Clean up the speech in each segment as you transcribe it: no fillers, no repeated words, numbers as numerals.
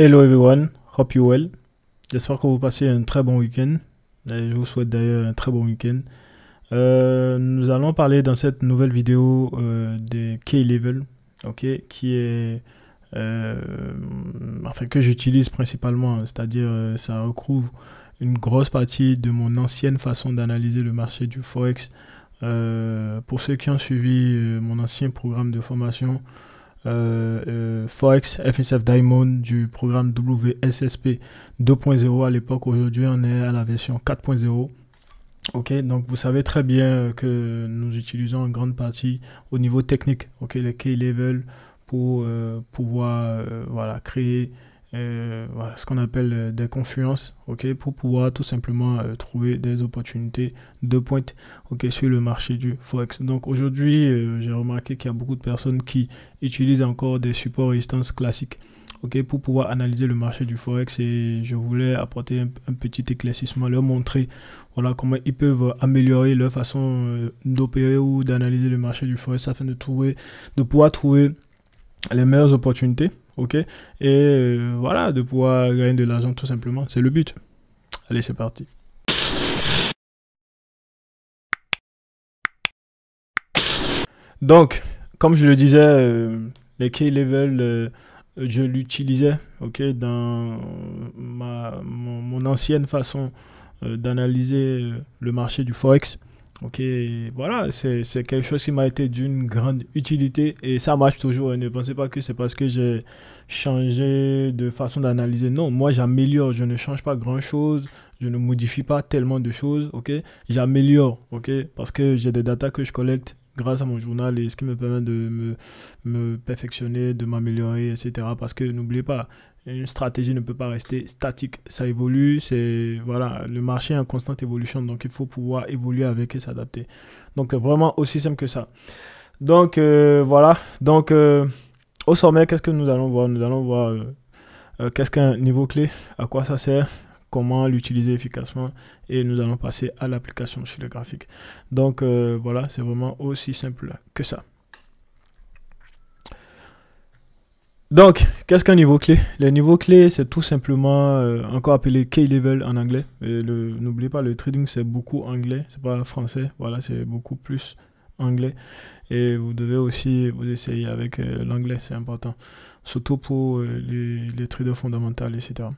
Hello everyone, hope you well. J'espère que vous passez un très bon week-end. Et je vous souhaite d'ailleurs un très bon week-end. Nous allons parler dans cette nouvelle vidéo des key level, ok, qui est enfin que j'utilise principalement, c'est-à-dire ça recouvre une grosse partie de mon ancienne façon d'analyser le marché du Forex. Pour ceux qui ont suivi mon ancien programme de formation, Forex FSF Diamond du programme WSSP 2.0 à l'époque. Aujourd'hui, on est à la version 4.0. Ok, donc vous savez très bien que nous utilisons en grande partie au niveau technique, ok, les key level pour pouvoir voilà, créer voilà, ce qu'on appelle des confluences, ok, pour pouvoir tout simplement trouver des opportunités de pointe, ok, sur le marché du Forex. Donc aujourd'hui, j'ai remarqué qu'il y a beaucoup de personnes qui utilisent encore des supports résistance classiques, ok, pour pouvoir analyser le marché du Forex, et je voulais apporter un petit éclaircissement, leur montrer voilà, comment ils peuvent améliorer leur façon d'opérer ou d'analyser le marché du Forex afin de pouvoir trouver les meilleures opportunités, ok, et voilà, de pouvoir gagner de l'argent tout simplement. C'est le but. Allez, c'est parti. Donc, comme je le disais, les key level, je l'utilisais, ok, dans mon ancienne façon d'analyser le marché du Forex. Ok, voilà, c'est quelque chose qui m'a été d'une grande utilité et ça marche toujours. Ne pensez pas que c'est parce que j'ai changé de façon d'analyser. Non, moi j'améliore, je ne change pas grand-chose, je ne modifie pas tellement de choses, ok. J'améliore, ok, parce que j'ai des datas que je collecte grâce à mon journal et ce qui me permet de me perfectionner, de m'améliorer, etc. Parce que n'oubliez pas, une stratégie ne peut pas rester statique, ça évolue, c'est voilà, le marché est en constante évolution, donc il faut pouvoir évoluer avec et s'adapter. Donc c'est vraiment aussi simple que ça. Donc voilà, donc au sommet, qu'est-ce que nous allons voir? Nous allons voir qu'est-ce qu'un niveau clé, à quoi ça sert, comment l'utiliser efficacement, et nous allons passer à l'application sur le graphique. Donc voilà, c'est vraiment aussi simple que ça. Donc, qu'est-ce qu'un niveau clé? Les niveaux clés, c'est tout simplement encore appelé key level en anglais. N'oubliez pas, le trading, c'est beaucoup anglais, c'est pas français. Voilà, c'est beaucoup plus anglais. Et vous devez aussi vous essayer avec l'anglais, c'est important. Surtout pour les traders fondamentaux, etc.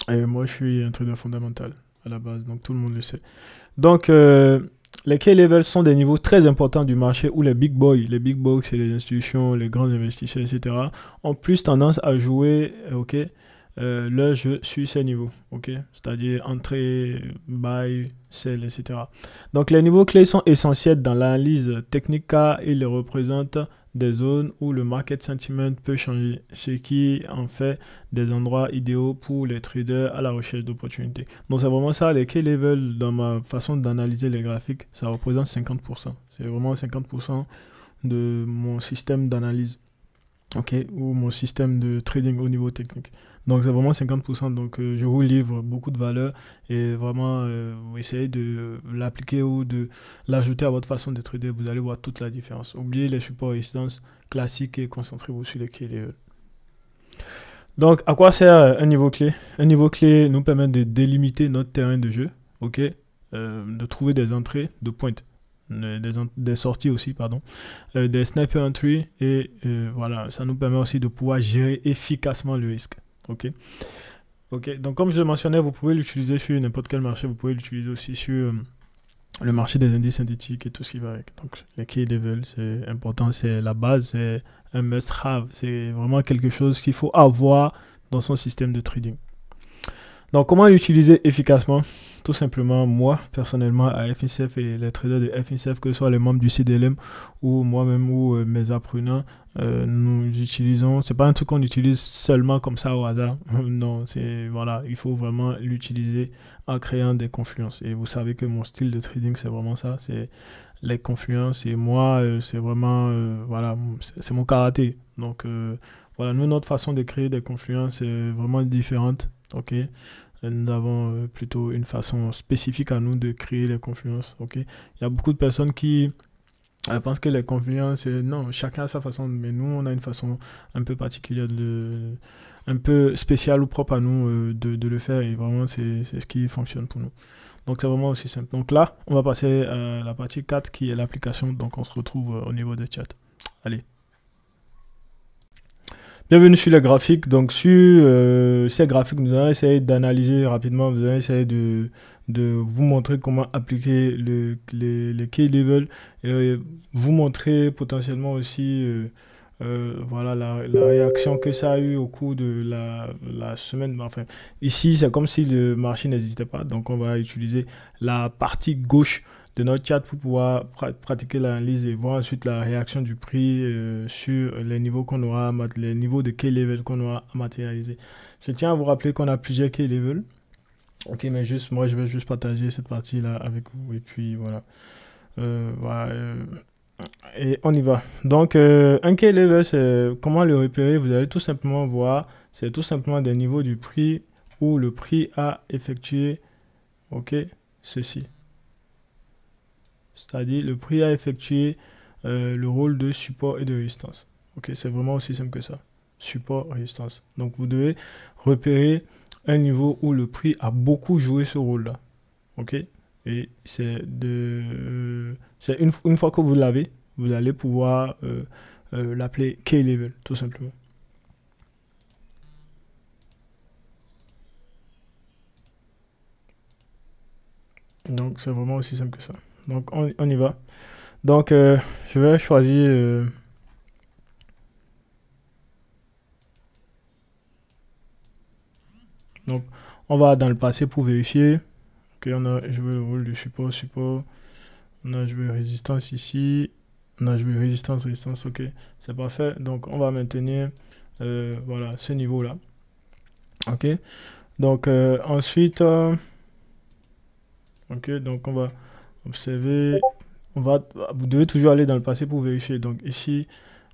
Et moi, je suis un trader fondamental à la base, donc tout le monde le sait. Donc, les key levels sont des niveaux très importants du marché où les big boys, c'est les institutions, les grands investisseurs, etc., ont plus tendance à jouer, ok, leur jeu sur ces niveaux, ok, c'est-à-dire entrée, buy, sell, etc. Donc les niveaux clés sont essentiels dans l'analyse technique car ils représentent des zones où le market sentiment peut changer, ce qui en fait des endroits idéaux pour les traders à la recherche d'opportunités. Donc c'est vraiment ça, les key levels dans ma façon d'analyser les graphiques, ça représente 50%. C'est vraiment 50% de mon système d'analyse, ok, ou mon système de trading au niveau technique. Donc c'est vraiment 50%, donc je vous livre beaucoup de valeur et vraiment vous essayez de l'appliquer ou de l'ajouter à votre façon de trader, vous allez voir toute la différence. Oubliez les supports résistance classiques et concentrez-vous sur les clés. Donc à quoi sert un niveau clé? Un niveau clé nous permet de délimiter notre terrain de jeu, ok, de trouver des entrées de pointe. Des sorties aussi, pardon, des sniper entry, et voilà, ça nous permet aussi de pouvoir gérer efficacement le risque. Ok, donc comme je le mentionnais, vous pouvez l'utiliser sur n'importe quel marché, vous pouvez l'utiliser aussi sur le marché des indices synthétiques et tout ce qui va avec. Donc les key level, c'est important, c'est la base, c'est un must-have, c'est vraiment quelque chose qu'il faut avoir dans son système de trading. Donc, comment l'utiliser efficacement? Tout simplement, moi, personnellement, à FNCF et les traders de FNCF, que ce soit les membres du CDLM ou moi-même ou mes apprenants, nous utilisons, c'est pas un truc qu'on utilise seulement comme ça au hasard. Non, c'est, voilà, il faut vraiment l'utiliser en créant des confluences. Et vous savez que mon style de trading, c'est vraiment ça, c'est les confluences. Et moi, c'est vraiment, voilà, c'est mon karaté. Donc, voilà, nous, notre façon de créer des confluences est vraiment différente. Ok, nous avons plutôt une façon spécifique à nous de créer les confluences. Ok, il y a beaucoup de personnes qui pensent que les confluences, non, chacun a sa façon, mais nous, on a une façon un peu particulière un peu spécial ou propre à nous de le faire et vraiment c'est ce qui fonctionne pour nous. Donc c'est vraiment aussi simple. Donc là, on va passer à la partie 4 qui est l'application. Donc on se retrouve au niveau de chat. Allez. Bienvenue sur les graphiques. Donc sur ces graphiques, nous allons essayer d'analyser rapidement, nous allons essayer de vous montrer comment appliquer les key level et vous montrer potentiellement aussi voilà, la réaction que ça a eu au cours de la semaine. Enfin, ici, c'est comme si le marché n'existait pas. Donc, on va utiliser la partie gauche de notre chat pour pouvoir pratiquer l'analyse et voir ensuite la réaction du prix sur les niveaux qu'on aura, les niveaux de key level qu'on aura matérialisé. Je tiens à vous rappeler qu'on a plusieurs key level. Ok, mais juste, moi, je vais juste partager cette partie-là avec vous. Et puis, voilà. Voilà et on y va. Donc, un key level, c'est comment le repérer. Vous allez tout simplement voir, c'est tout simplement des niveaux du prix où le prix a effectué, ok, ceci. C'est-à-dire, le prix a effectué le rôle de support et de résistance. Ok, c'est vraiment aussi simple que ça. Support, résistance. Donc, vous devez repérer un niveau où le prix a beaucoup joué ce rôle-là. Ok, et c'est une fois que vous l'avez, vous allez pouvoir l'appeler key level, tout simplement. Donc, c'est vraiment aussi simple que ça. Donc, on y va. Donc, je vais choisir... donc, on va dans le passé pour vérifier. Ok, on a joué le rôle de support. On a joué résistance ici. On a joué résistance, ok. C'est parfait. Donc, on va maintenir voilà, ce niveau-là. Ok. Donc, ensuite... ok, donc on va observer. Vous devez toujours aller dans le passé pour vérifier. Donc ici,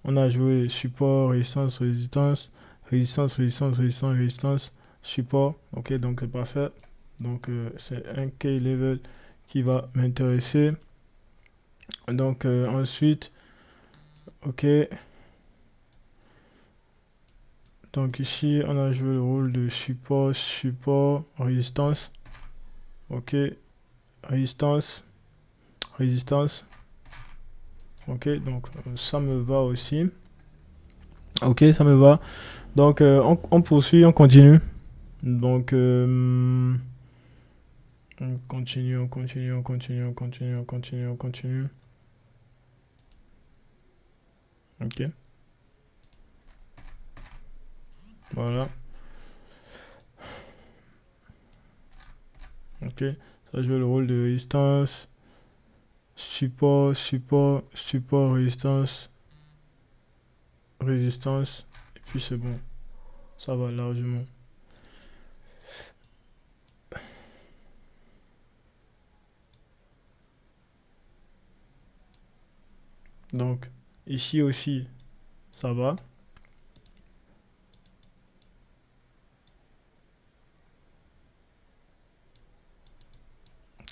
on a joué support, résistance, support. Ok, donc c'est parfait. Donc c'est un key level qui va m'intéresser. Donc ensuite, ok. Donc ici, on a joué le rôle de support, résistance. Ok, résistance. Ok, donc ça me va aussi. Ok, ça me va. Donc on poursuit, on continue. Donc on continue. Ok, voilà. Ok, ça joue le rôle de résistance. Support, résistance. Et puis c'est bon. Ça va largement. Donc, ici aussi, ça va.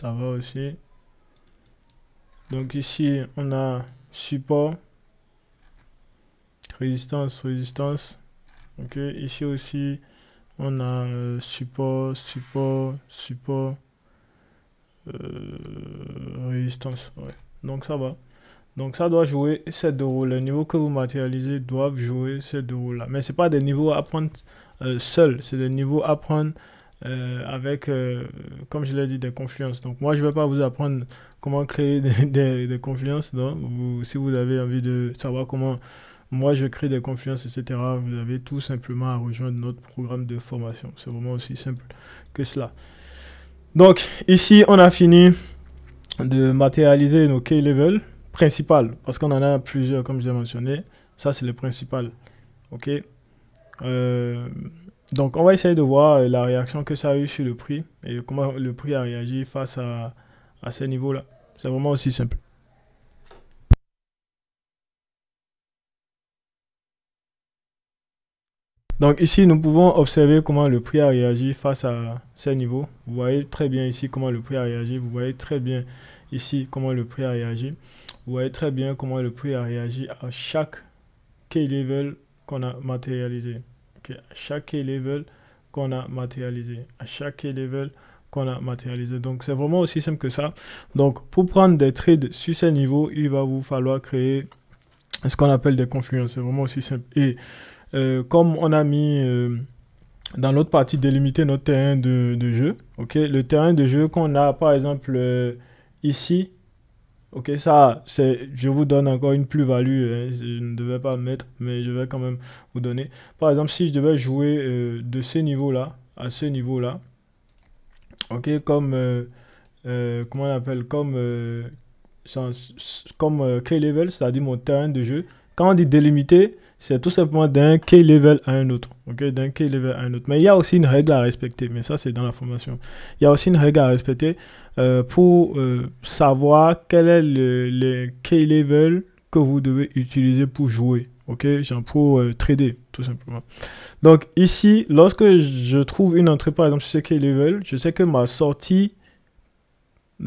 Ça va aussi. Donc ici, on a support, résistance. Ok, ici aussi, on a support, résistance. Ouais. Donc ça va. Donc ça doit jouer ces deux rôles. Les niveaux que vous matérialisez doivent jouer ces deux rôles-là. Mais ce n'est pas des niveaux à prendre seuls. C'est des niveaux à prendre avec, comme je l'ai dit, des confluences. Donc moi, je ne vais pas vous apprendre comment créer des confluences. Donc, si vous avez envie de savoir comment moi je crée des confluences, etc., vous avez tout simplement à rejoindre notre programme de formation. C'est vraiment aussi simple que cela. Donc ici, on a fini de matérialiser nos key level principales, parce qu'on en a plusieurs, comme j'ai mentionné. Ça, c'est le principal. Ok. Donc, on va essayer de voir la réaction que ça a eu sur le prix et comment le prix a réagi face à ces niveaux-là. C'est vraiment aussi simple. Donc ici, nous pouvons observer comment le prix a réagi face à ces niveaux. Vous voyez très bien ici comment le prix a réagi. Vous voyez très bien ici comment le prix a réagi. Vous voyez très bien comment le prix a réagi à chaque key level qu'on a matérialisé. Ok, à chaque key level qu'on a matérialisé. À chaque key level qu'on a matérialisé. Donc, c'est vraiment aussi simple que ça. Donc, pour prendre des trades sur ces niveaux, il va vous falloir créer ce qu'on appelle des confluences. C'est vraiment aussi simple. Et comme on a mis dans l'autre partie délimiter notre terrain de jeu, ok, le terrain de jeu qu'on a par exemple ici, ok, ça, je vous donne encore une plus-value, hein, je ne devais pas mettre, mais je vais quand même vous donner. Par exemple, si je devais jouer de ce niveau-là à ce niveau-là, ok, comme, comment on appelle, comme key level, c'est-à-dire mon terrain de jeu. Quand on dit délimité, c'est tout simplement d'un key level à un autre, ok, d'un key level à un autre. Mais il y a aussi une règle à respecter, mais ça c'est dans la formation. Il y a aussi une règle à respecter pour savoir quel est le key level que vous devez utiliser pour jouer, ok, genre pour trader, tout simplement. Donc ici, lorsque je trouve une entrée par exemple sur ce key level, je sais que ma sortie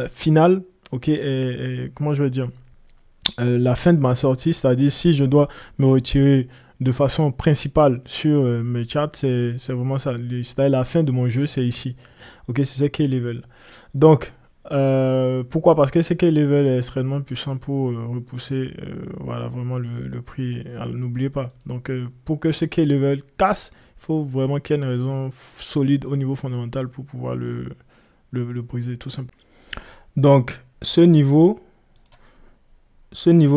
finale, ok, et comment je vais dire, la fin de ma sortie, c'est-à-dire si je dois me retirer de façon principale sur mes charts, c'est vraiment ça. C'est-à-dire la fin de mon jeu, c'est ici. Ok, c'est ce key level. Donc, pourquoi? Parce que ce key level est extrêmement puissant pour repousser voilà, vraiment le prix. N'oubliez pas. Donc, pour que ce key level casse, il faut vraiment qu'il y ait une raison solide au niveau fondamental pour pouvoir le briser, tout simplement. Donc, ce niveau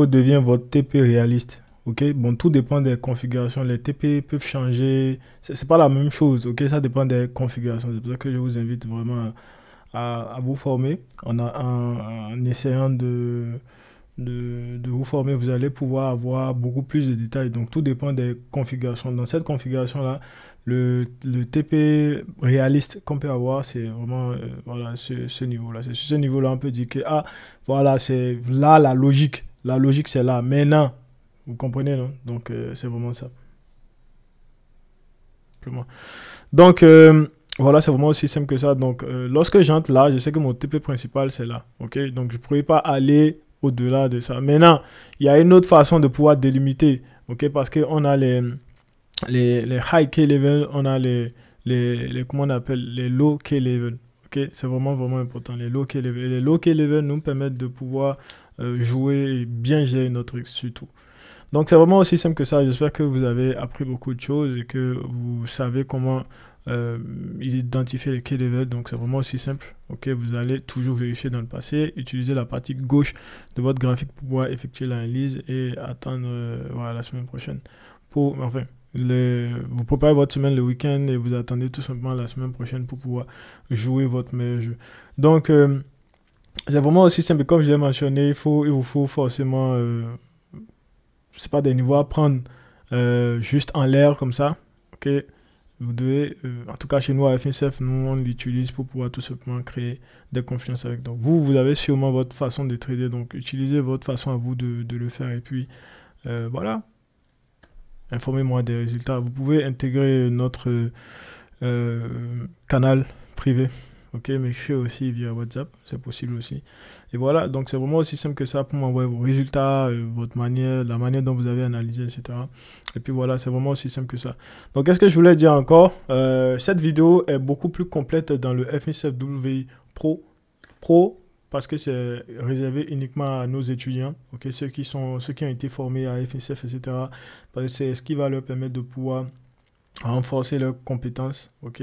devient votre TP réaliste. Ok, bon, tout dépend des configurations. Les TP peuvent changer. C'est pas la même chose. Ok, ça dépend des configurations. C'est pour ça que je vous invite vraiment à vous former. En essayant de vous former, vous allez pouvoir avoir beaucoup plus de détails. Donc, tout dépend des configurations. Dans cette configuration-là, le TP réaliste qu'on peut avoir, c'est vraiment voilà, ce niveau-là. C'est sur ce niveau-là, on peut dire que, ah, voilà, c'est là la logique. La logique, c'est là. Maintenant, vous comprenez, non? Donc, c'est vraiment ça. Donc, voilà, c'est vraiment aussi simple que ça. Donc, lorsque j'entre là, je sais que mon TP principal, c'est là. Ok? Donc, je ne pourrais pas aller au-delà de ça. Maintenant, il y a une autre façon de pouvoir délimiter. Ok? Parce qu'on a les high key level, on a comment on appelle, les low key level. Ok? C'est vraiment, vraiment important. Les low key level. Les low key level nous permettent de pouvoir jouer et bien gérer notre risque surtout. Donc, c'est vraiment aussi simple que ça. J'espère que vous avez appris beaucoup de choses et que vous savez comment identifier les key level. Donc, c'est vraiment aussi simple. Ok, vous allez toujours vérifier dans le passé, utiliser la partie gauche de votre graphique pour pouvoir effectuer l'analyse et attendre voilà, la semaine prochaine. Enfin, vous préparez votre semaine le week-end et vous attendez tout simplement la semaine prochaine pour pouvoir jouer votre meilleur jeu. Donc, c'est vraiment aussi simple. Comme je l'ai mentionné, il vous faut forcément c'est pas des niveaux à prendre juste en l'air comme ça. Ok, vous devez, en tout cas chez nous à FNCF, nous on l'utilise pour pouvoir tout simplement créer des confiances avec. Donc vous avez sûrement votre façon de trader, donc utilisez votre façon à vous de le faire et puis voilà, informez-moi des résultats. Vous pouvez intégrer notre canal privé. Ok, m'écrire aussi via WhatsApp, c'est possible aussi. Et voilà, donc c'est vraiment aussi simple que ça pour m'envoyer vos résultats, votre manière, la manière dont vous avez analysé, etc. Et puis voilà, c'est vraiment aussi simple que ça. Donc, qu'est-ce que je voulais dire encore? Cette vidéo est beaucoup plus complète dans le FNCF WI Pro, parce que c'est réservé uniquement à nos étudiants, ok, ceux qui ont été formés à FNCF, etc. Parce que c'est ce qui va leur permettre de pouvoir renforcer leurs compétences, ok,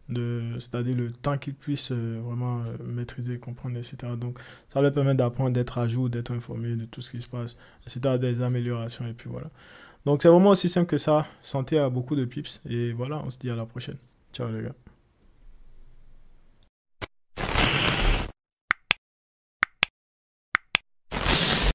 c'est-à-dire le temps qu'ils puissent vraiment maîtriser, comprendre, etc. Donc, ça leur permet d'apprendre, d'être à jour, d'être informé de tout ce qui se passe, etc., des améliorations, et puis voilà. Donc, c'est vraiment aussi simple que ça. Santé à beaucoup de pips, et voilà, on se dit à la prochaine. Ciao les gars.